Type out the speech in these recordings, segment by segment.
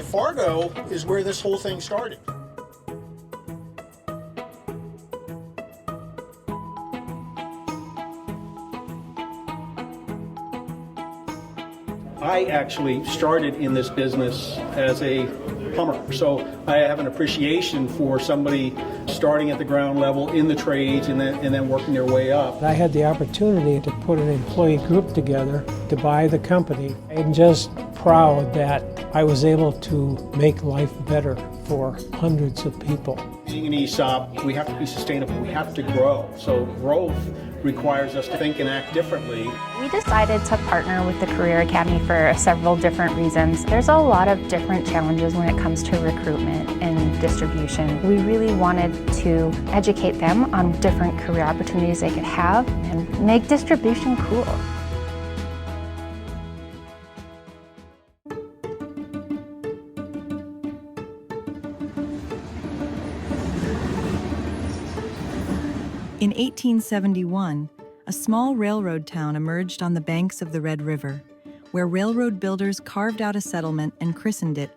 Fargo is where this whole thing started. I actually started in this business as a plumber, so I have an appreciation for somebody starting at the ground level in the trades and then working their way up. I had the opportunity to put an employee group together to buy the company. I'm just proud that I was able to make life better for hundreds of people. Being an ESOP, we have to be sustainable, we have to grow. So growth requires us to think and act differently. We decided to partner with the Career Academy for several different reasons. There's a lot of different challenges when it comes to recruitment and distribution. We really wanted to educate them on different career opportunities they could have and make distribution cool. In 1871, a small railroad town emerged on the banks of the Red River, where railroad builders carved out a settlement and christened it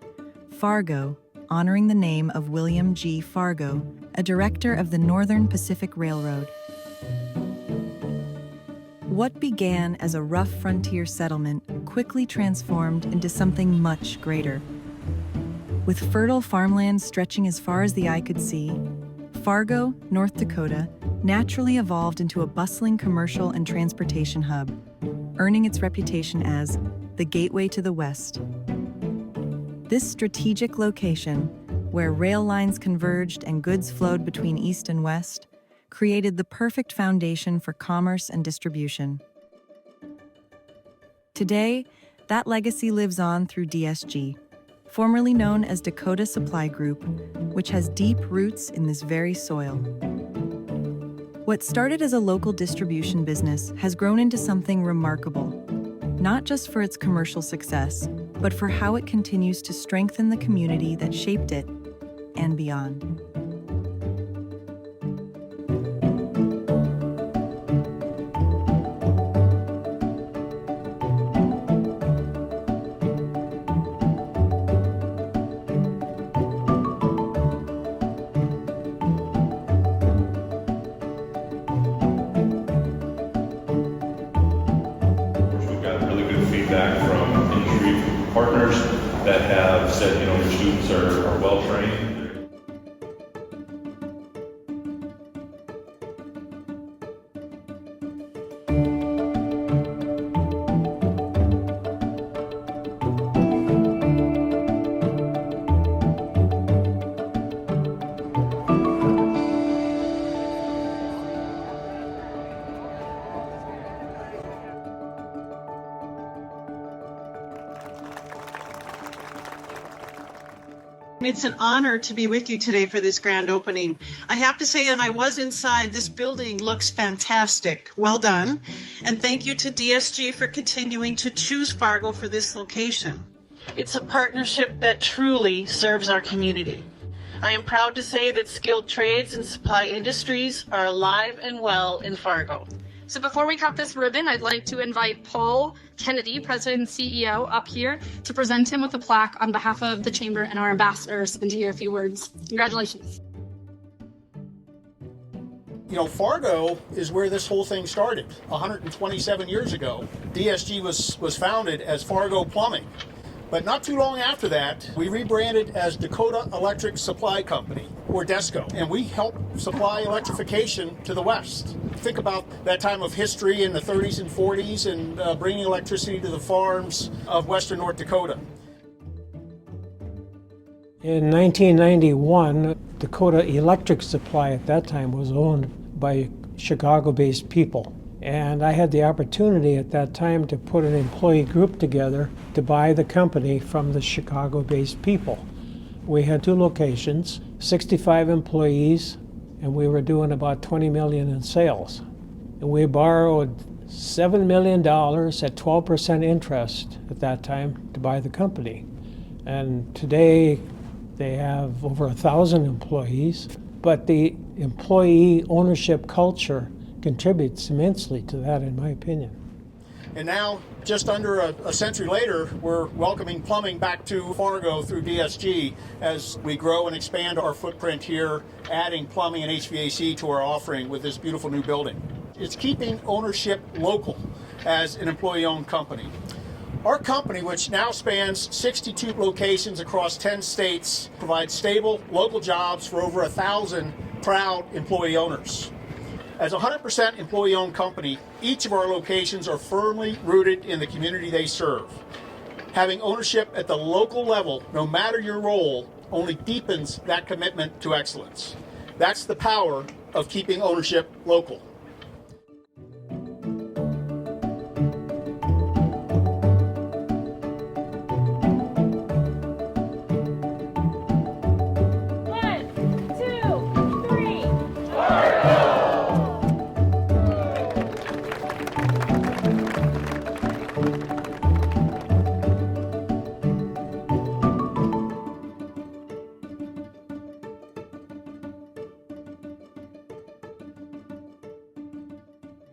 Fargo, honoring the name of William G. Fargo, a director of the Northern Pacific Railroad. What began as a rough frontier settlement quickly transformed into something much greater. With fertile farmland stretching as far as the eye could see, Fargo, North Dakota, naturally evolved into a bustling commercial and transportation hub, earning its reputation as the gateway to the West. This strategic location, where rail lines converged and goods flowed between East and West, created the perfect foundation for commerce and distribution. Today, that legacy lives on through DSG, formerly known as Dakota Supply Group, which has deep roots in this very soil. What started as a local distribution business has grown into something remarkable, not just for its commercial success, but for how it continues to strengthen the community that shaped it and beyond. Feedback from industry partners that have said, your students are well trained. It's an honor to be with you today for this grand opening. I have to say, and I was inside, this building looks fantastic. Well done. And thank you to DSG for continuing to choose Fargo for this location. It's a partnership that truly serves our community. I am proud to say that skilled trades and supply industries are alive and well in Fargo. So before we cut this ribbon, I'd like to invite Paul Kennedy, President and CEO, up here to present him with a plaque on behalf of the Chamber and our ambassadors and to hear a few words. Congratulations. Fargo is where this whole thing started 127 years ago. DSG was founded as Fargo Plumbing. But not too long after that, we rebranded as Dakota Electric Supply Company, or DESCO, and we help supply electrification to the West. Think about that time of history in the 30s and 40s and bringing electricity to the farms of western North Dakota. In 1991, Dakota Electric Supply at that time was owned by Chicago-based people. And I had the opportunity at that time to put an employee group together to buy the company from the Chicago-based people. We had 2 locations, 65 employees, and we were doing about $20 million in sales. And we borrowed $7 million at 12% interest at that time to buy the company. And today they have over 1,000 employees, but the employee ownership culture contributes immensely to that, in my opinion. And now, just under a century later, we're welcoming plumbing back to Fargo through DSG as we grow and expand our footprint here, adding plumbing and HVAC to our offering with this beautiful new building. It's keeping ownership local as an employee-owned company. Our company, which now spans 62 locations across 10 states, provides stable local jobs for over 1,000 proud employee owners. As a 100% employee-owned company, each of our locations are firmly rooted in the community they serve. Having ownership at the local level, no matter your role, only deepens that commitment to excellence. That's the power of keeping ownership local.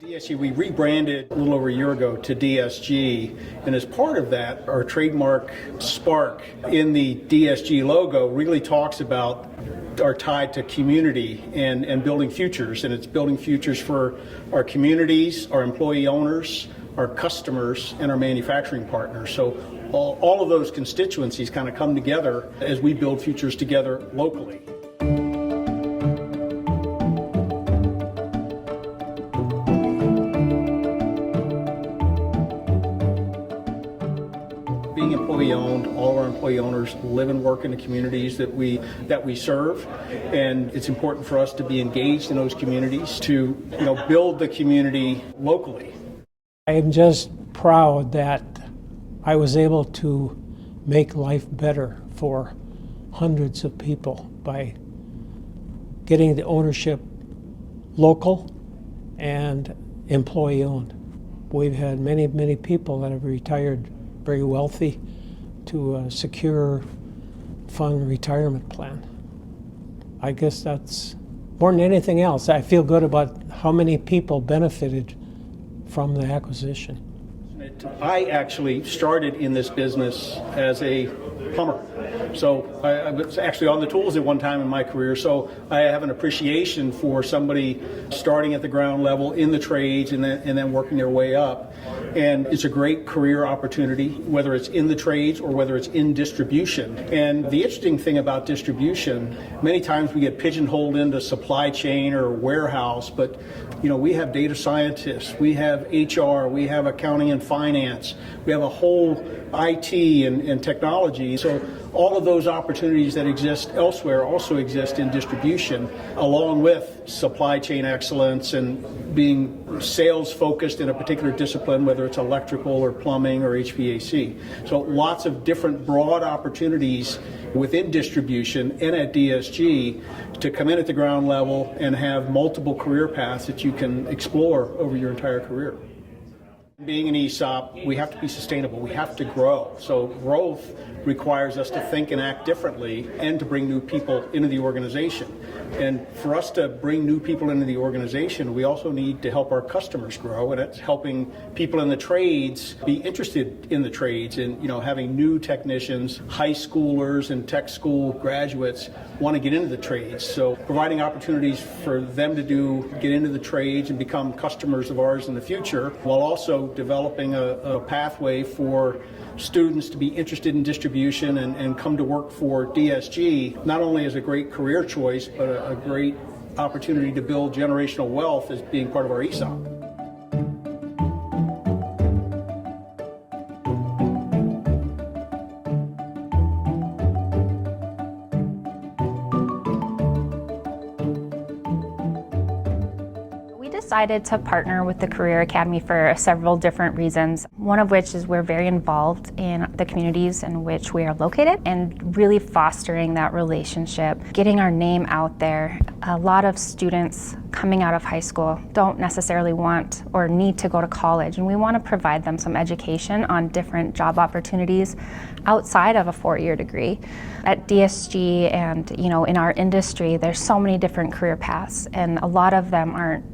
DSG, we rebranded a little over a year ago to DSG, and as part of that, our trademark spark in the DSG logo really talks about our tie to community and building futures, and it's building futures for our communities, our employee owners, our customers, and our manufacturing partners. So all of those constituencies kind of come together as we build futures together locally. Being employee-owned, all of our employee owners live and work in the communities that we serve, and it's important for us to be engaged in those communities to build the community locally. I am just proud that I was able to make life better for hundreds of people by getting the ownership local and employee-owned. We've had many, many people that have retired very wealthy to a secure, fun retirement plan. I guess that's more than anything else. I feel good about how many people benefited from the acquisition. I actually started in this business as a plumber. So I was actually on the tools at one time in my career, so I have an appreciation for somebody starting at the ground level in the trades and then working their way up. And it's a great career opportunity, whether it's in the trades or whether it's in distribution. And the interesting thing about distribution, many times we get pigeonholed into supply chain or warehouse, but we have data scientists, we have HR, we have accounting and finance, we have a whole IT and technology. So all of those opportunities that exist elsewhere also exist in distribution, along with supply chain excellence and being sales focused in a particular discipline, whether it's electrical or plumbing or HVAC. So lots of different broad opportunities within distribution and at DSG to come in at the ground level and have multiple career paths that you can explore over your entire career. Being an ESOP, we have to be sustainable. We have to grow. So growth requires us to think and act differently and to bring new people into the organization. And for us to bring new people into the organization, we also need to help our customers grow, and it's helping people in the trades be interested in the trades and having new technicians, high schoolers and tech school graduates want to get into the trades. So providing opportunities for them to get into the trades and become customers of ours in the future, while also developing a pathway for students to be interested in distribution and come to work for DSG, not only as a great career choice, but a great opportunity to build generational wealth as being part of our ESOP. Decided to partner with the Career Academy for several different reasons. One of which is we're very involved in the communities in which we are located and really fostering that relationship, getting our name out there. A lot of students coming out of high school don't necessarily want or need to go to college, and we want to provide them some education on different job opportunities outside of a four-year degree. At DSG and in our industry, there's so many different career paths, and a lot of them aren't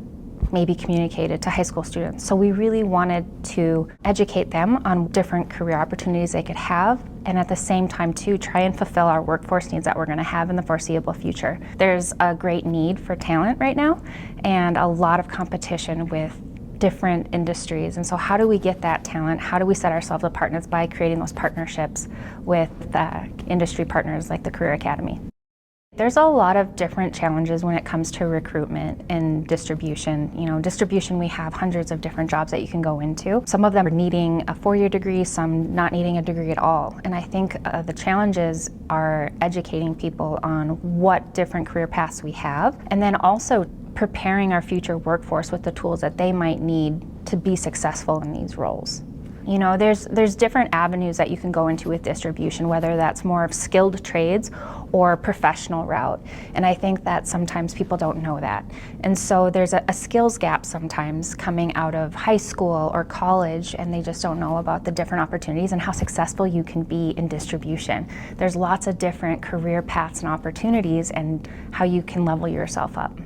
maybe communicated to high school students. So we really wanted to educate them on different career opportunities they could have, and at the same time too, try and fulfill our workforce needs that we're going to have in the foreseeable future. There's a great need for talent right now, and a lot of competition with different industries. And so how do we get that talent? How do we set ourselves apart? And it's by creating those partnerships with industry partners like the Career Academy. There's a lot of different challenges when it comes to recruitment and distribution. You know, distribution, we have hundreds of different jobs that you can go into. Some of them are needing a 4-year degree, some not needing a degree at all. And I think the challenges are educating people on what different career paths we have, and then also preparing our future workforce with the tools that they might need to be successful in these roles. You know, there's different avenues that you can go into with distribution, whether that's more of skilled trades or professional route. And I think that sometimes people don't know that. And so there's a skills gap sometimes coming out of high school or college, and they just don't know about the different opportunities and how successful you can be in distribution. There's lots of different career paths and opportunities and how you can level yourself up.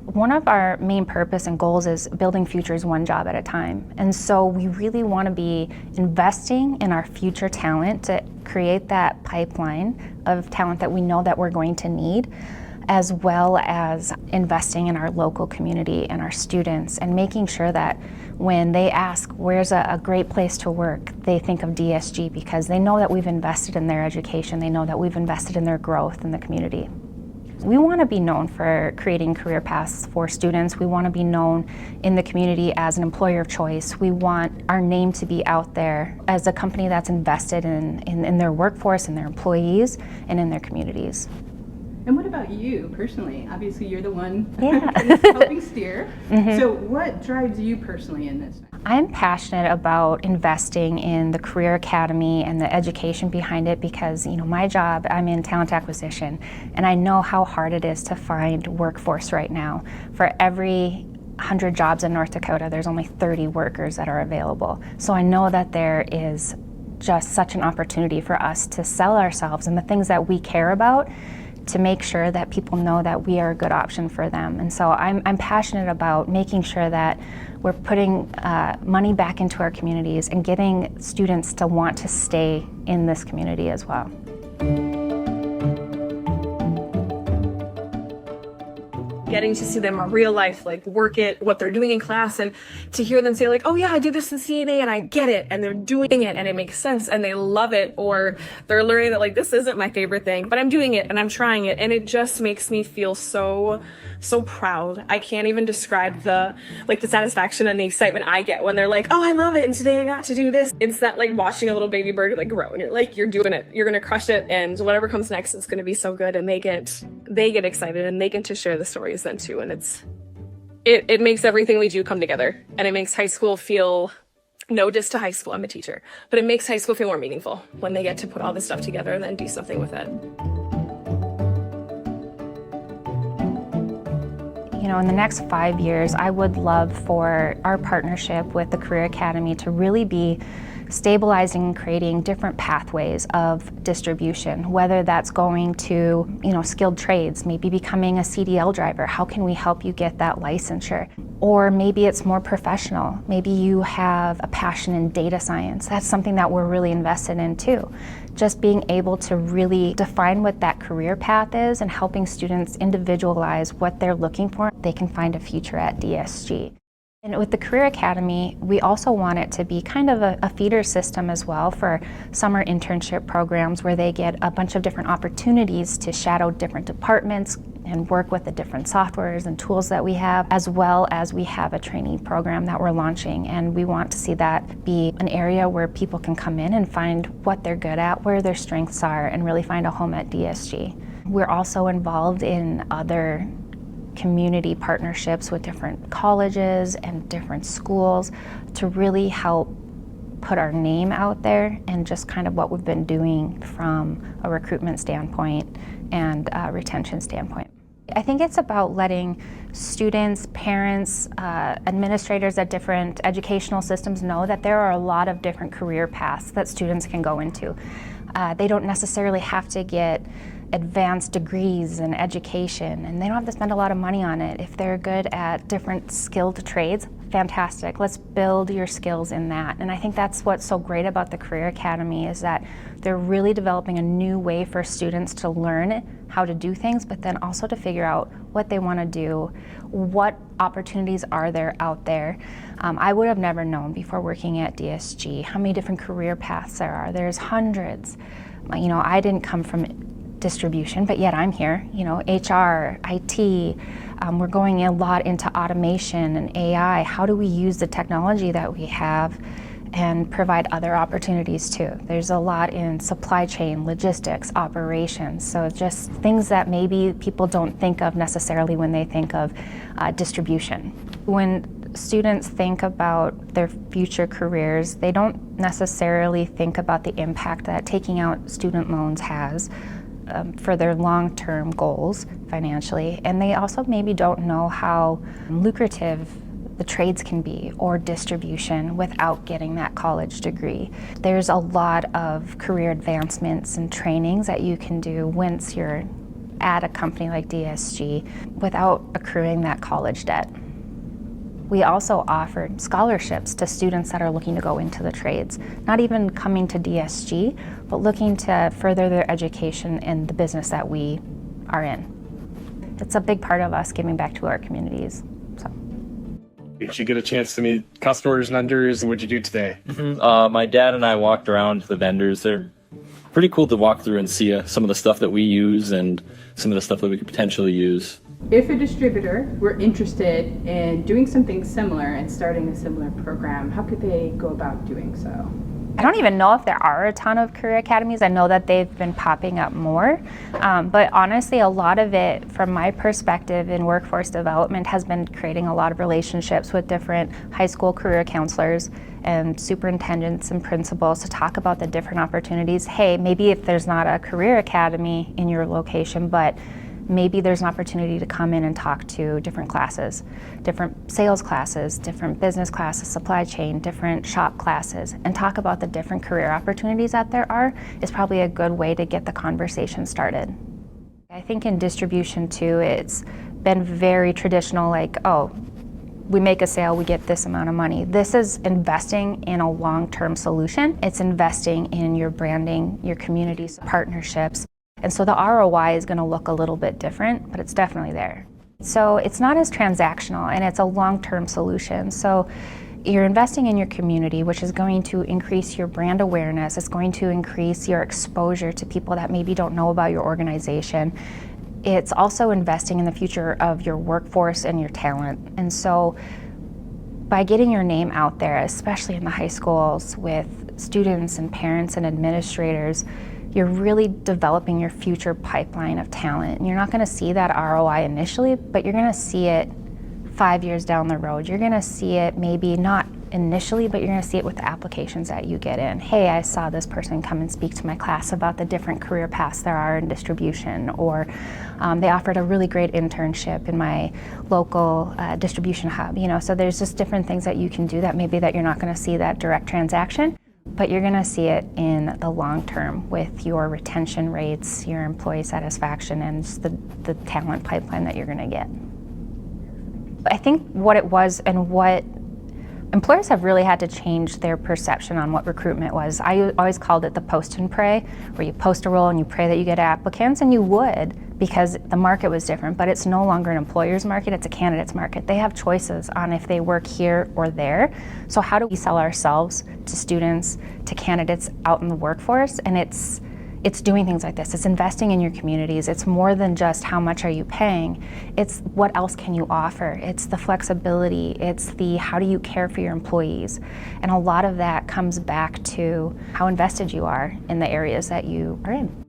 One of our main purpose and goals is building futures one job at a time. And so we really want to be investing in our future talent to create that pipeline of talent that we know that we're going to need, as well as investing in our local community and our students, and making sure that when they ask where's a great place to work, they think of DSG, because they know that we've invested in their education, they know that we've invested in their growth in the community. We want to be known for creating career paths for students. We want to be known in the community as an employer of choice. We want our name to be out there as a company that's invested in their workforce and their employees and in their communities. And what about you personally? Obviously, you're the one Yeah. helping steer. Mm-hmm. So what drives you personally in this? I'm passionate about investing in the Career Academy and the education behind it because, you know, my job, I'm in talent acquisition, and I know how hard it is to find workforce right now. For every 100 jobs in North Dakota, there's only 30 workers that are available. So I know that there is just such an opportunity for us to sell ourselves and the things that we care about, to make sure that people know that we are a good option for them. And so I'm passionate about making sure that we're putting money back into our communities and getting students to want to stay in this community as well. Getting to see them in real life, like work it, what they're doing in class, and to hear them say like, oh yeah, I do this in CNA and I get it, and they're doing it and it makes sense and they love it, or they're learning that like, this isn't my favorite thing, but I'm doing it and I'm trying it, and it just makes me feel so proud. I can't even describe the satisfaction and the excitement I get when they're like, oh, I love it, and today I got to do this. It's that like watching a little baby bird like grow, and you're like, you're doing it, you're gonna crush it, and whatever comes next is gonna be so good, and they get excited and they get to share the stories then too, and it makes everything we do come together, and it makes high school feel, no diss to high school, I'm a teacher, but it makes high school feel more meaningful when they get to put all this stuff together and then do something with it. You know, in the next 5 years, I would love for our partnership with the Career Academy to really be stabilizing and creating different pathways of distribution, whether that's going to, you know, skilled trades, maybe becoming a CDL driver. How can we help you get that licensure? Or maybe it's more professional. Maybe you have a passion in data science. That's something that we're really invested in too. Just being able to really define what that career path is and helping students individualize what they're looking for, they can find a future at DSG. And with the Career Academy, we also want it to be kind of a feeder system as well for summer internship programs where they get a bunch of different opportunities to shadow different departments and work with the different softwares and tools that we have, as well as we have a trainee program that we're launching. And we want to see that be an area where people can come in and find what they're good at, where their strengths are, and really find a home at DSG. We're also involved in other community partnerships with different colleges and different schools to really help put our name out there and just kind of what we've been doing from a recruitment standpoint and a retention standpoint. I think it's about letting students, parents, administrators at different educational systems know that there are a lot of different career paths that students can go into. They don't necessarily have to get advanced degrees in education, and they don't have to spend a lot of money on it. If they're good at different skilled trades, fantastic. Let's build your skills in that. And I think that's what's so great about the Career Academy is that they're really developing a new way for students to learn how to do things, but then also to figure out what they want to do, what opportunities are there out there. I would have never known before working at DSG how many different career paths there are. There's hundreds. You know, I didn't come from distribution, but yet I'm here. You know, HR, IT, we're going a lot into automation and AI. How do we use the technology that we have and provide other opportunities too? There's a lot in supply chain, logistics, operations, so just things that maybe people don't think of necessarily when they think of distribution. When students think about their future careers, they don't necessarily think about the impact that taking out student loans has for their long-term goals financially, and they also maybe don't know how lucrative the trades can be or distribution without getting that college degree. There's a lot of career advancements and trainings that you can do once you're at a company like DSG without accruing that college debt. We also offered scholarships to students that are looking to go into the trades, not even coming to DSG, but looking to further their education in the business that we are in. It's a big part of us giving back to our communities. So. Did you get a chance to meet customers, vendors? What'd you do today? My dad and I walked around the vendors. They're pretty cool to walk through and see some of the stuff that we use and some of the stuff that we could potentially use. If a distributor were interested in doing something similar and starting a similar program, how could they go about doing so? I don't even know if there are a ton of career academies. I know that they've been popping up more, but honestly a lot of it, from my perspective in workforce development, has been creating a lot of relationships with different high school career counselors and superintendents and principals to talk about the different opportunities. Hey, maybe if there's not a career academy in your location, but maybe there's an opportunity to come in and talk to different classes, different sales classes, different business classes, supply chain, different shop classes, and talk about the different career opportunities that there are is probably a good way to get the conversation started. I think in distribution too, it's been very traditional, like, oh, we make a sale, we get this amount of money. This is investing in a long-term solution. It's investing in your branding, your community partnerships. And so the ROI is going to look a little bit different, but it's definitely there. So it's not as transactional, and it's a long-term solution. So you're investing in your community, which is going to increase your brand awareness. It's going to increase your exposure to people that maybe don't know about your organization. It's also investing in the future of your workforce and your talent. And so by getting your name out there, especially in the high schools with students and parents and administrators, you're really developing your future pipeline of talent. And you're not going to see that ROI initially, but you're going to see it 5 years down the road. You're going to see it maybe not initially, but you're going to see it with the applications that you get in. Hey, I saw this person come and speak to my class about the different career paths there are in distribution, or they offered a really great internship in my local distribution hub. You know, so there's just different things that you can do that maybe that you're not going to see that direct transaction, but you're going to see it in the long term with your retention rates, your employee satisfaction, and just the talent pipeline that you're going to get. I think what it was and what employers have really had to change their perception on what recruitment was. I always called it the post and pray, where you post a role and you pray that you get applicants, and you would, because the market was different, but it's no longer an employer's market, it's a candidate's market. They have choices on if they work here or there. So how do we sell ourselves to students, to candidates out in the workforce? And it's doing things like this. It's investing in your communities. It's more than just how much are you paying. It's what else can you offer. It's the flexibility. It's the how do you care for your employees. And a lot of that comes back to how invested you are in the areas that you are in.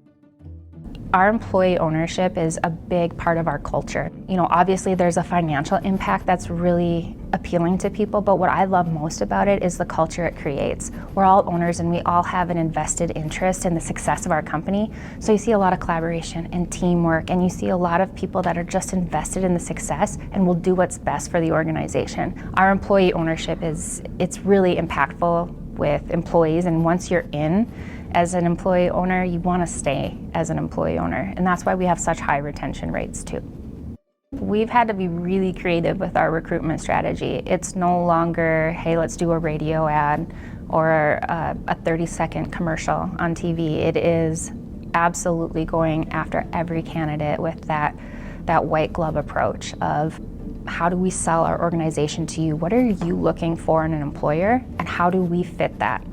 Our employee ownership is a big part of our culture. You know, obviously there's a financial impact that's really appealing to people, but what I love most about it is the culture it creates. We're all owners and we all have an invested interest in the success of our company. So you see a lot of collaboration and teamwork, and you see a lot of people that are just invested in the success and will do what's best for the organization. Our employee ownership it's really impactful with employees, and once you're in As an employee owner, you want to stay as an employee owner, and that's why we have such high retention rates too. We've had to be really creative with our recruitment strategy. It's no longer, hey, let's do a radio ad or a 30-second commercial on TV. It is absolutely going after every candidate with that white glove approach of how do we sell our organization to you? What are you looking for in an employer, and how do we fit that?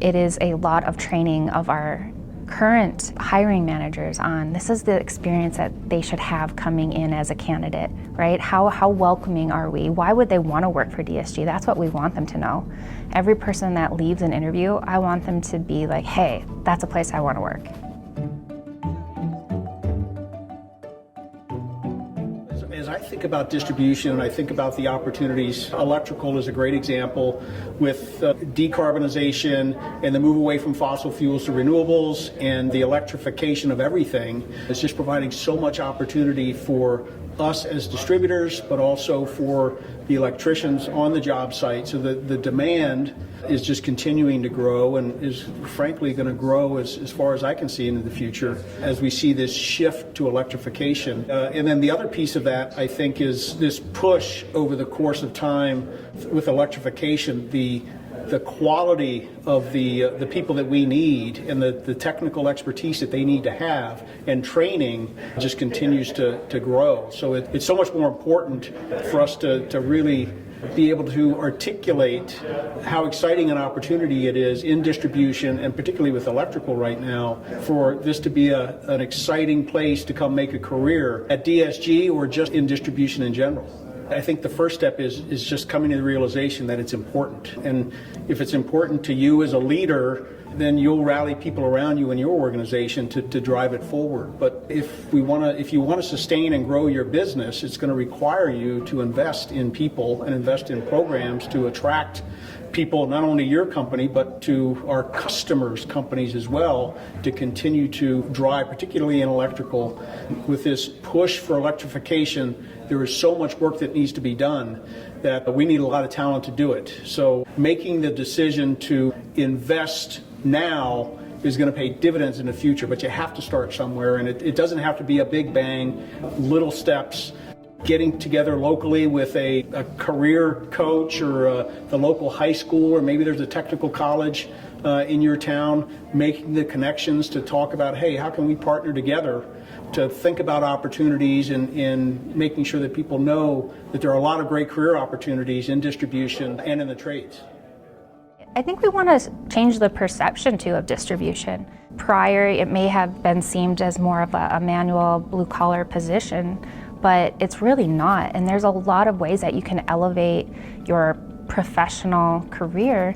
It is a lot of training of our current hiring managers on this is the experience that they should have coming in as a candidate, right? How welcoming are we? Why would they want to work for DSG? That's what we want them to know. Every person that leaves an interview, I want them to be like, hey, that's a place I want to work. As I think about distribution and I think about the opportunities, electrical is a great example with decarbonization and the move away from fossil fuels to renewables and the electrification of everything. It's just providing so much opportunity for us as distributors, but also for the electricians on the job site. So the demand is just continuing to grow and is frankly going to grow as far as I can see into the future as we see this shift to electrification. And then the other piece of that, I think, is this push over the course of time with electrification, the quality of the people that we need and the technical expertise that they need to have and training just continues to grow. So it's so much more important for us to really be able to articulate how exciting an opportunity it is in distribution, and particularly with electrical right now, for this to be an exciting place to come make a career at DSG or just in distribution in general. I think the first step is just coming to the realization that it's important. And if it's important to you as a leader, then you'll rally people around you in your organization to drive it forward. But if you want to sustain and grow your business, it's going to require you to invest in people and invest in programs to attract people, not only your company, but to our customers' companies as well, to continue to drive, particularly in electrical. With this push for electrification, there is so much work that needs to be done that we need a lot of talent to do it. So making the decision to invest now is going to pay dividends in the future, but you have to start somewhere, and it doesn't have to be a big bang, little steps. Getting together locally with a career coach or the local high school, or maybe there's a technical college in your town, making the connections to talk about, hey, how can we partner together to think about opportunities and making sure that people know that there are a lot of great career opportunities in distribution and in the trades. I think we want to change the perception too of distribution. Prior, it may have been seen as more of a manual blue-collar position, but it's really not. And there's a lot of ways that you can elevate your professional career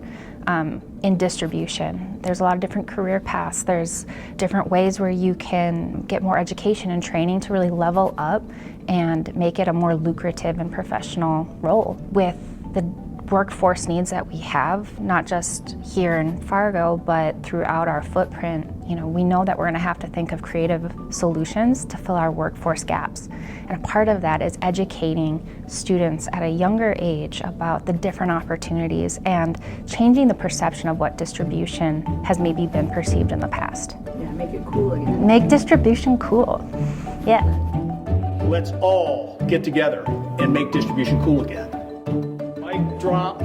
in distribution. There's a lot of different career paths. There's different ways where you can get more education and training to really level up and make it a more lucrative and professional role. With the workforce needs that we have, not just here in Fargo, but throughout our footprint, we know that we're going to have to think of creative solutions to fill our workforce gaps. And a part of that is educating students at a younger age about the different opportunities and changing the perception of what distribution has maybe been perceived in the past. Yeah, make it cool again. Make distribution cool. Yeah. Let's all get together and make distribution cool again. Mic drop.